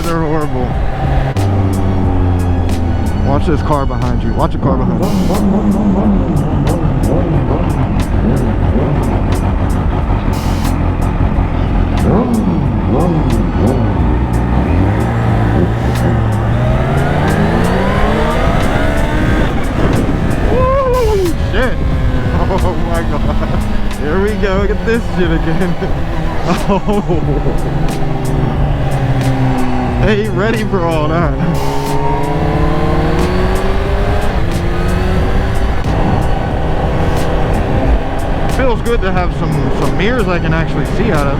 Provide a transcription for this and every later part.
They're horrible. Watch this car behind you. Watch the car behind you. Shit. Oh my god. Here we go. Look at this shit again. Oh. Ain't ready for all that. Feels good to have some mirrors I can actually see out of,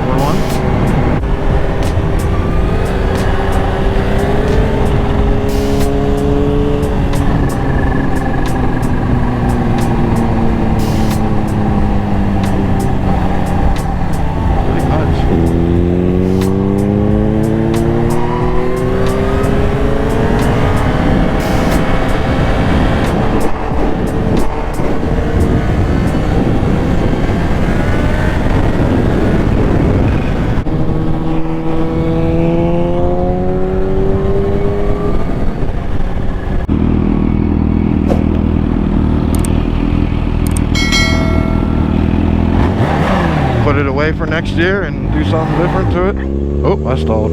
for one. Put it away for next year and do something different to it. Oh, I stalled.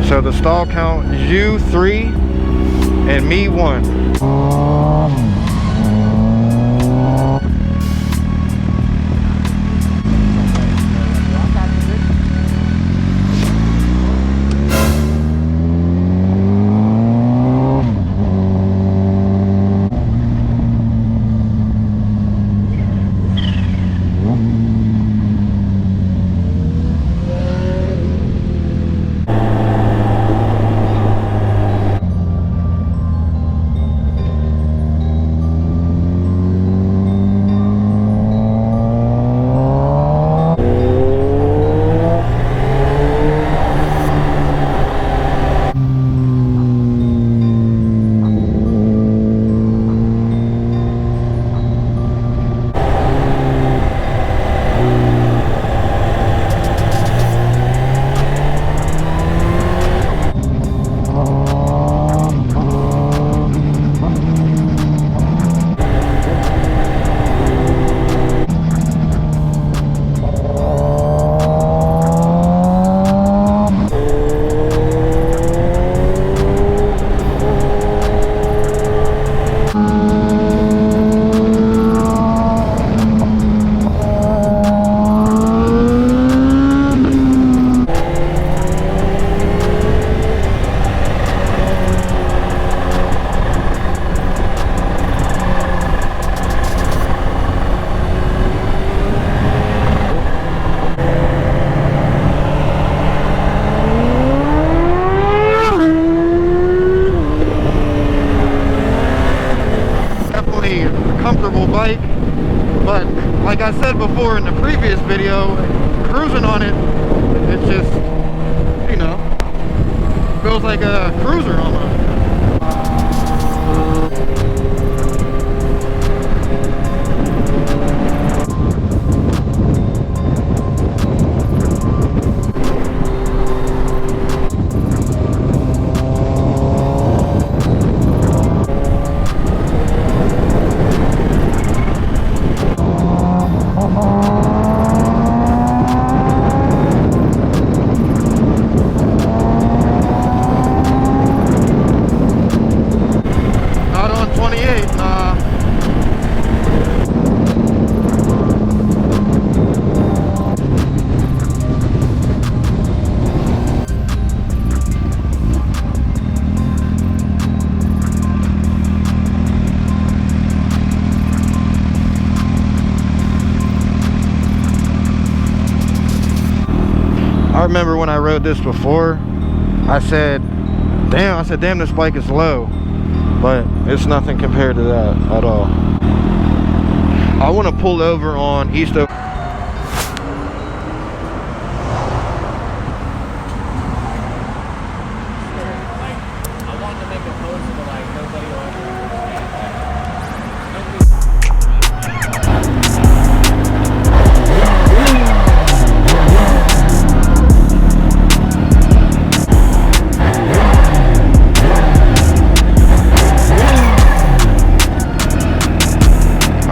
So the stall count, you 3 and me 1. Comfortable bike, but like I said before in the previous video, cruising on it, it's just, you know, feels like a cruiser almost. I remember when I rode this before, I said Damn, I said, damn, this bike is low. But it's nothing compared to that at all. I want to pull over on East Oak.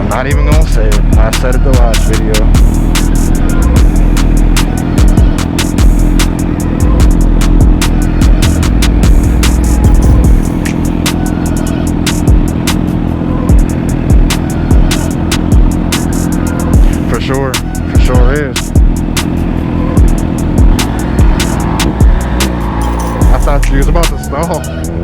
Not even gonna say it. I said it the last video. For sure is. I thought she was about to stall.